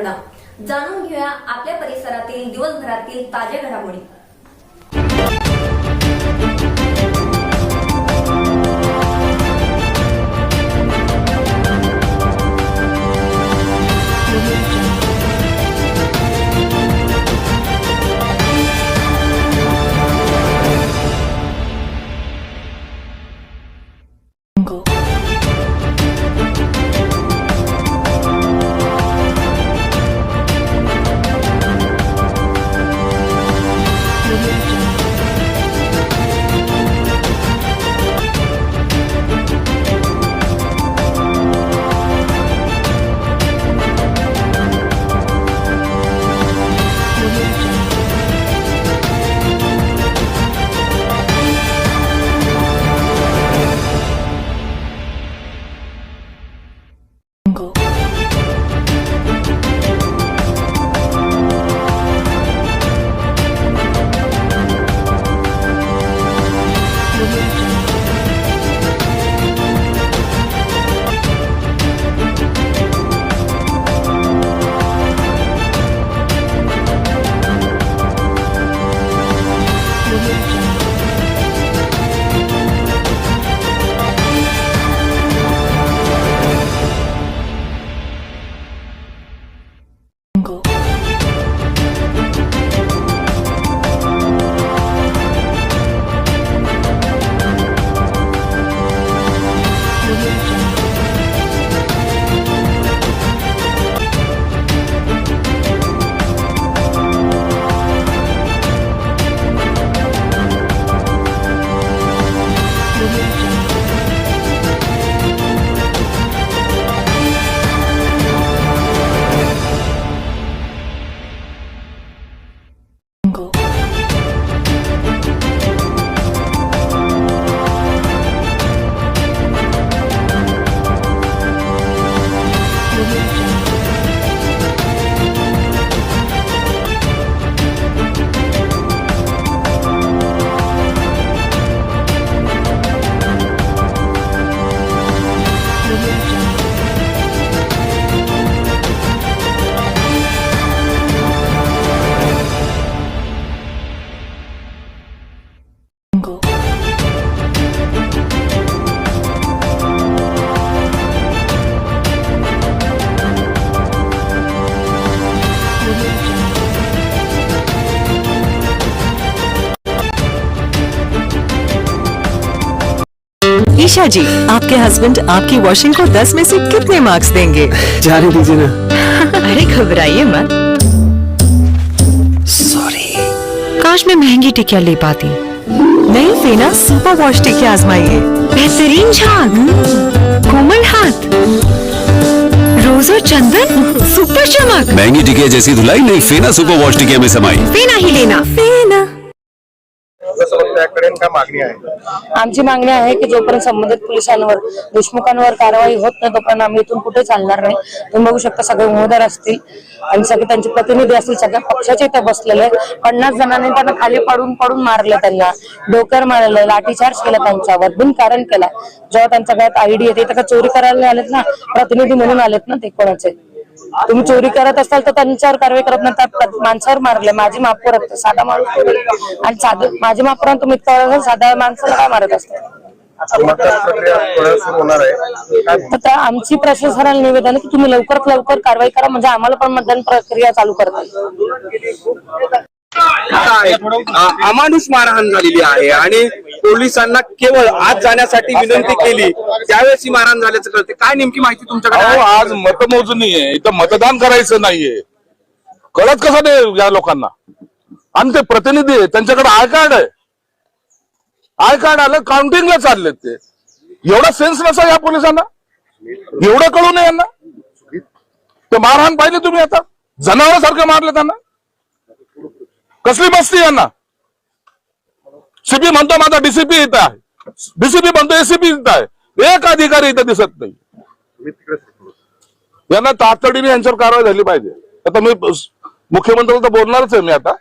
घटना जाणून घेऊया आपल्या परिसरातील दिवसभरातील ताज्या घडामोडी। ईशा जी, आपके हस्बैंड आपकी वॉशिंग को 10 में से कितने मार्क्स देंगे? जाने दीजिए ना। अरे घबराइए मत। सॉरी। काश मैं महंगी टिकिया ले पाती। नहीं फेना सुपर वॉश टिकिया आजमाइए। बेहतरीन झाग, कोमल हाथ, रोज और चंदन, सुपर चमक। महंगी टिकिया जैसी धुलाई नहीं, फेना सुपर वॉश टिकिया में समाई। फेना ही लेना। फेना। आमची मागणी आहे की जोपर्यंत संबंधित पोलिसांवर देशमुखांवर कारवाई होत नाही तोपर्यंत आम्ही इथून कुठे चालणार नाही। तुम्ही बघू शकता सगळे उमेदवार असतील आणि सगळे त्यांचे प्रतिनिधी असतील, सगळ्या पक्षाचे इथे बसलेले 50 जणांनी त्यांना खाली पडून पडून मारले, त्यांना डोक्यावर मारले, लाठीचार्ज केला, त्यांच्यावर बिनकारण केला। जेव्हा त्यांच्या गळ्यात आयडी येते तर चोरी करायला आलेत ना, प्रतिनिधी म्हणून आलेत ना ते कोणाचे। तुम्ही चोरी करत असाल तर त्यांच्यावर कारवाई करत नाही, त्या माणसावर मारले। माझी माफ करत साधा माणूस आणि साधं माझी माफ करून तुम्ही इतकं साधा माणसाला काय मारत असता? तर आमची प्रशासनाला निवेदन आहे की तुम्ही लवकरात लवकर कारवाई करा, म्हणजे आम्हाला पण मतदान प्रक्रिया चालू करता येईल। अमानुष मारहाण झालेली आहे आणि पोलिसांना केवळ आत जाण्यासाठी विनंती केली, त्यावेळेस ही मारहाण झाल्याचं कळते। काय नेमकी माहिती तुमच्याकडे? आज मतमोजणी आहे, इथं मतदान करायचं नाहीये, कळत कसं नाही या लोकांना? आणि ते प्रतिनिधी आहे त्यांच्याकडे आय कार्ड आहे, आय कार्ड आलं काउंटिंगला चाललेत ते। एवढा सेन्स नसा या पोलिसांना, एवढं कळू नये यांना। ते मारहाण पाहिली तुम्ही, आता जनावरांसारखं मारलं त्यांना। कसली मस्ती यांना? सीपी म्हणतो माझा डीसीपी इथं आहे, डीसीपी म्हणतो एसीपी इथं आहे, एक अधिकारी इथं दिसत नाही। यांना तातडीने यांच्यावर कारवाई झाली पाहिजे। आता मी मुख्यमंत्र्यांना तर बोलणारच आहे मी आता,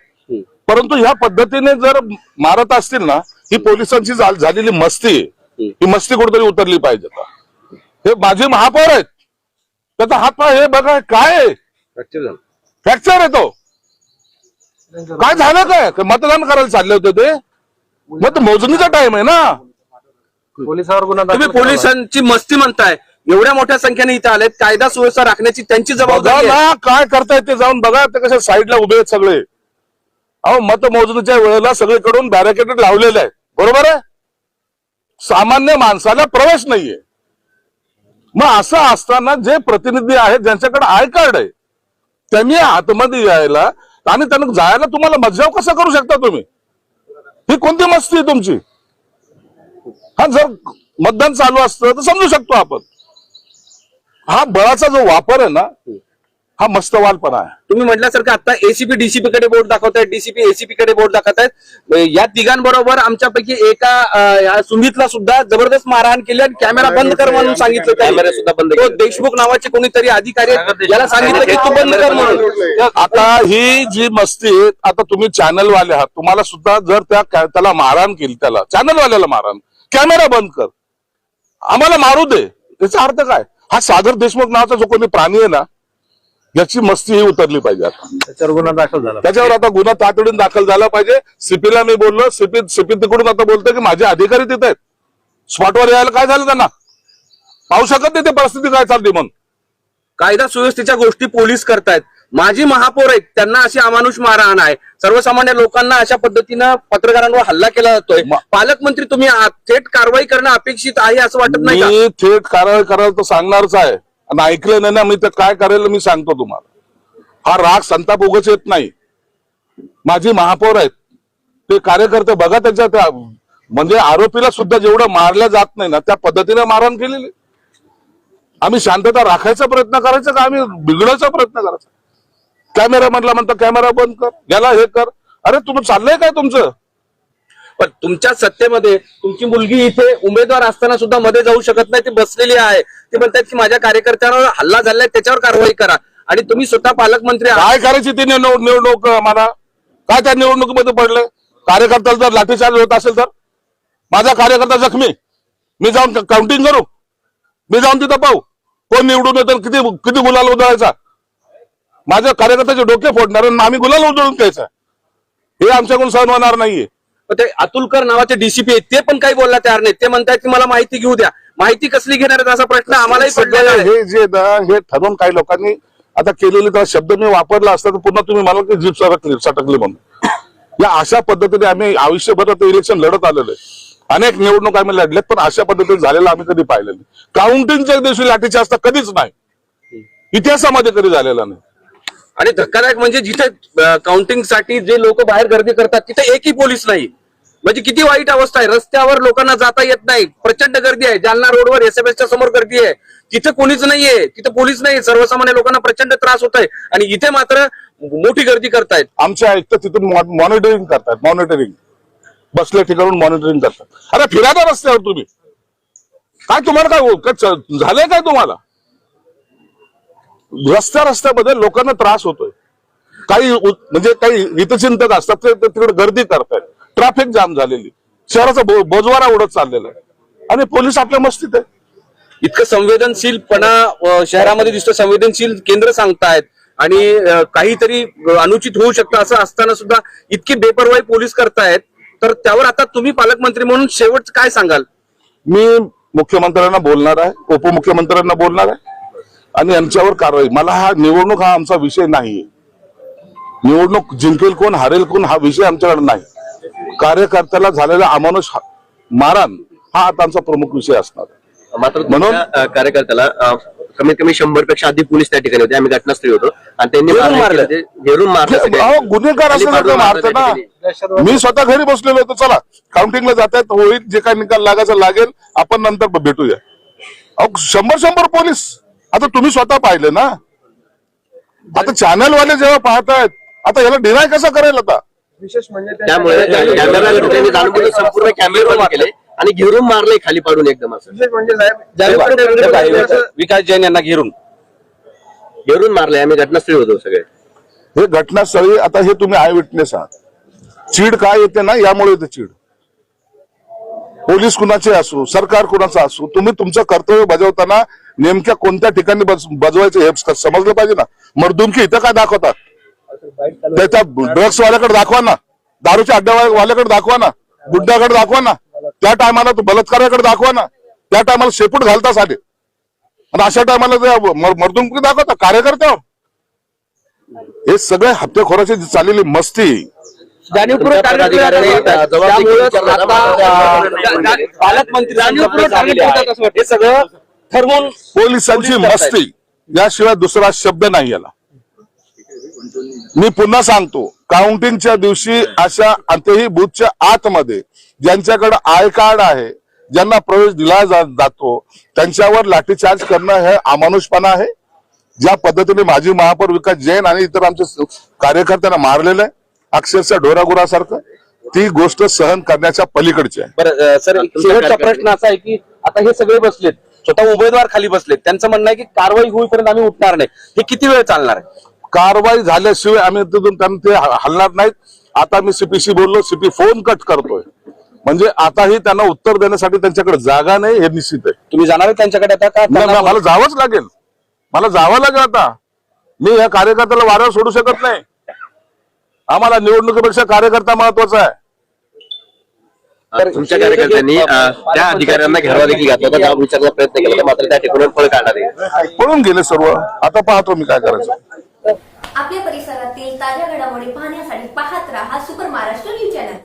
परंतु ह्या पद्धतीने जर मारत असतील ना, ही पोलिसांची झालेली मस्ती, ही मस्ती कुठेतरी उतरली पाहिजे। हे माझे महापौर आहेत, त्याचा हातपाय हे बघा काय आहे, फ्रॅक्चर येतो. काय झालं काय मतदान करायला चालले होते ते, मग मोजणीचा टाइम आहे ना. पोलिसावर गुन्हा तुम्ही दाखल पोलिसांची मस्ती म्हणताय, एवढ्या मोठ्या संख्येने इथे आलेत, कायदा सुव्यवस्था राखण्याची त्यांची बघा जबाबदारी आहे. ना काय करतायत ते, जाऊन बघा ते कशा साईडला उभे आहेत सगळे. अहो मतमोजणीच्या वेळेला सगळीकडून बॅरिकेड लावलेले आहेत, बरोबर आहे. सामान्य माणसाला प्रवेश नाहीये. मग असं असताना जे प्रतिनिधी आहेत ज्यांच्याकडे आय कार्ड आहे त्यांनी आतमध्ये यायला आणि त्यांना जायला तुम्हाला मज्जाव कसा करू शकता तुम्ही? ही कोणती मस्ती आहे तुमची? हा जर मतदान चालू असतं तर समजू शकतो आपण. हा बळाचा जो वापर आहे ना, हा मस्तवालपणा आहे. तुम्ही म्हटल्यासारखं आता एसीपी डीसीपी कडे बोट दाखवतायत, डीसीपी एसीपी कडे बोट दाखवतायत. या तिघांबरोबर आमच्यापैकी एका सुमितला सुद्धा जबरदस्त मारहाण केली आणि कॅमेरा बंद कर म्हणून सांगितलं. कॅमेरा सुद्धा बंद. तो देशमुख नावाचे कोणीतरी अधिकारी आहेत, याला सांगितलं की तू बंद कर म्हणून. आता ही जी मस्ती आहे, आता तुम्ही चॅनलवाले आहात, तुम्हाला सुद्धा जर त्याला मारहाण केली, त्याला चॅनलवाल्याला मारहाण, कॅमेरा बंद कर, आम्हाला मारू दे, याचा अर्थ काय? हा सागर देशमुख नावाचा जो कोणी प्राणी आहे ना, याची मस्ती ही उतरली पाहिजे. आता त्याच्यावर गुन्हा दाखल झाला. त्याच्यावर आता गुन्हा तातडीने दाखल झाला पाहिजे. सीपीला मी बोललो, सीपी तिकडून आता बोलतोय की माझे अधिकारी तिथे आहेत, स्पॉटवर यायला काय झालं त्यांना पाहू शकत नाही ते परिस्थिती काय चालते. म्हणून कायदा सुव्यवस्थेच्या गोष्टी पोलीस करतायत. माजी महापौर आहेत, त्यांना अशी अमानुष मारहाण आहे. सर्वसामान्य लोकांना अशा पद्धतीनं पत्रकारांवर हल्ला केला जातोय. पालकमंत्री तुम्ही थेट कारवाई करणं अपेक्षित आहे असं वाटत नाही का? मी थेट कारवाई करायला तर सांगणारच आहे, आणि ऐकलं नाही ना मी तर काय करेल मी सांगतो तुम्हाला. हा राग संताप उगाच येत नाही. माझी महापौर आहेत, ते कार्यकर्ते बघा त्याच्या त्या म्हणजे आरोपीला सुद्धा जेवढं मारलं जात नाही ना त्या पद्धतीने मारहाण केलेली. आम्ही शांतता राखायचा प्रयत्न करायचा का आम्ही बिघडायचा प्रयत्न करायचा? कॅमेरा मधला म्हणता कॅमेरा बंद कर, याला हे कर. अरे तुम्ही चाललंय काय तुमचं? पण तुमच्या सत्तेमध्ये तुमची मुलगी इथे उमेदवार असताना सुद्धा मध्ये जाऊ शकत नाही, ती बसलेली आहे. ते म्हणतात की माझ्या कार्यकर्त्यांवर हल्ला झालाय, त्याच्यावर कारवाई करा. आणि तुम्ही स्वतः पालकमंत्री आहात. काय करायची ती निवडणूक? मला काय त्या निवडणुकीमध्ये पडलंय? कार्यकर्त्याला जर लाठीचार्ज होत असेल तर माझा कार्यकर्ता जखमी, मी जाऊन काउंटिंग करू, मी जाऊन तिथं पाहू कोण निवडून येतं, किती किती गुलाल उधळायचा. माझ्या कार्यकर्त्याचे डोके फोडणार आणि आम्ही गुलाल उधळून द्यायचा, हे आमच्याकडून सहन होणार नाहीये. ते अतुलकर नावाचे डीसीपी आहेत, ते पण काही बोलला तयार नाही. ते म्हणतात की मला माहिती घेऊ द्या. माहिती कसली घेणार आहेत असा प्रश्न आम्हालाही पडलेला आहे. हे जे ना हे ठरवून काही लोकांनी आता केलेले तर शब्द मी वापरला असता तर पुन्हा तुम्ही मला की जीप सटकली म्हणून. या अशा पद्धतीने आम्ही आयुष्यभर इलेक्शन लढत आलेलो आहे. अनेक निवडणूक आम्ही लढल्यात, पण अशा पद्धतीने झालेलं आम्ही कधी पाहिलं नाही. काउंटिंगच्या दिवशी लाठीच्या असता कधीच नाही, इतिहासामध्ये कधी झालेला नाही. आणि धक्कादायक म्हणजे जिथे काउंटिंग साठी जे लोक बाहेर गर्दी करतात तिथे एकही पोलीस नाही. म्हणजे किती वाईट अवस्था आहे. रस्त्यावर लोकांना जाता येत नाही, प्रचंड गर्दी आहे. जालना रोडवर एसएमएसच्या समोर गर्दी आहे, तिथे कोणीच नाहीये, तिथे पोलीस नाही. सर्वसामान्य लोकांना प्रचंड त्रास होत आहे आणि इथे मात्र मोठी गर्दी करतायत. आमच्या आयुक्त तिथून मॉनिटरिंग करतात, मॉनिटरिंग बसल्या ठिकाणून मॉनिटरिंग करतात. अरे फिरायला रस्त्यावर तुम्ही काय, तुम्हाला काय झालंय काय? तुम्हाला रस्त्यामध्ये लोकांना त्रास होतोय. काही म्हणजे काही हितचिंतक असतात ते तिकडे गर्दी करतायत, ट्रॅफिक जाम झालेली, शहराचा बोजवारा उडत चाललेला आहे आणि पोलीस आपल्या मस्तीत आहे. इतकं संवेदनशीलपणा शहरामध्ये दिसतो, संवेदनशील केंद्र सांगतायत आणि काहीतरी अनुचित होऊ शकतं असं असताना सुद्धा इतकी बेपर्वाई पोलीस करतायत. तर त्यावर आता तुम्ही पालकमंत्री म्हणून शेवट काय सांगाल? मी मुख्यमंत्र्यांना बोलणार आहे, उपमुख्यमंत्र्यांना बोलणार आहे आणि यांच्यावर कारवाई. मला हा निवडणूक हा आमचा विषय नाहीये. निवडणूक जिंकेल कोण हारेल कोण हा विषय आमच्याकडे नाही. कार्यकर्त्याला झालेला अमानुष मारहाण हा आता आमचा प्रमुख विषय असणार. मात्र म्हणून कार्यकर्त्याला कमीत कमी 100 पेक्षा अधिक पोलीस त्या ठिकाणी होते. आम्ही घटनास्थळी होतो आणि त्यांनी घेरून मारलं. गुन्हेगार असं मारतं ना. मी स्वतः घरी बसलेलो होतो, चला काउंटिंगला जातायत, होईल जे काय निकाल लागायचा लागेल, आपण नंतर भेटूया. 100 पोलीस आता तुम्ही स्वतः पाहिले ना. आता चॅनलवाले जेव्हा पाहतायत, आता याला डिनाय कसा करेल? आता विशेष म्हणजे त्यामुळे कॅमेरा संपूर्ण कॅमेरा बंद केले आणि घेरून मारले खाली पाडून एकदम. असं विशेष म्हणजे साहेब विकास जैन यांना घेरून मारले. आम्ही घटनास्थळी होतो सगळे. हे घटनास्थळी आता हे तुम्ही आय विटनेस आहात. चीड काय येते ना, यामुळे येते चीड. पोलीस कुणाचे असो, सरकार कुणाचं असो, तुम्ही तुमचं कर्तव्य बजावताना नेमक्या कोणत्या ठिकाणी बजवायचं हे समजलं पाहिजे ना. मर्दुमकी इथं काय दाखवतात, त्याच्या ड्रग्स वाल्याकडे दाखवा ना, दारूच्या अड्ड्यावाल्याकडे दाखवा ना, गुड्ड्याकडे दाखवा ना, त्या टायमाला बलात्काराकडे दाखवा ना, त्या टायमाला शेपूट घालता साधे, आणि अशा टायमाला मर्दुमकी दाखवता कार्यकर्त्यावर. हे सगळे हत्याखोराची चाललेली मस्ती. जाणीवपूर्वक टार्गेट केलं जातं. त्यामुळेच आता पालकमंत्री जाणीवपूर्वक टार्गेट करतात असं वाटतं. हे सगळं ठरवून पोलिसांची मस्ती, याशिवाय दुसरा शब्द नाही याला. मी पुन्हा सांगतो, काउंटिंगच्या दिवशी अशा अंतही बूथच्या आतमध्ये ज्यांच्याकडे आय कार्ड आहे, ज्यांना प्रवेश दिला जातो, त्यांच्यावर लाठीचार्ज करणं हे अमानुषपणा आहे. ज्या पद्धतीने माजी महापौर विकास जैन आणि इतर आमच्या कार्यकर्त्यांना मारलेलं आहे अक्षरशः ढोरागुरासारखं, ती गोष्ट सहन करण्याच्या पलीकडची आहे. बरं सर, शेवटचा प्रश्न असा आहे की आता हे सगळे बसलेत, स्वतः उमेदवार खाली बसलेत, त्यांचं म्हणणं आहे की कारवाई होईपर्यंत आम्ही उठणार नाही. हे किती वेळ चालणार आहे? कारवाई झाल्याशिवाय आम्ही तिथून ते हलणार नाहीत. आता मी सीपीशी बोललो, सीपी फोन कट करतोय, म्हणजे आताही त्यांना उत्तर देण्यासाठी त्यांच्याकडे जागा नाही हे निश्चित आहे. तुम्ही जाणार आहे त्यांच्याकडे आता का? मला जावंच लागेल, मला जावं लागेल. आता मी या कार्यकर्त्याला वाऱ्यावर सोडू शकत नाही. आम्हाला निवडणुकीपेक्षा कार्यकर्ता महत्वाचा आहे. तुमच्या कार्यकर्त्यांनी त्या अधिकाऱ्यांना घेरावा देखील घातला होता, जाब विचारण्याचा प्रयत्न केला होता, मात्र त्या ठिकाणी पळ काढण्यात येईल. पळून गेले सर्व. आता पाहतो मी काय करायचं. आपल्या परिसरातील ताज्या घडामोडी पाहण्यासाठी पाहत राहा सुपर महाराष्ट्र न्यूज चॅनल.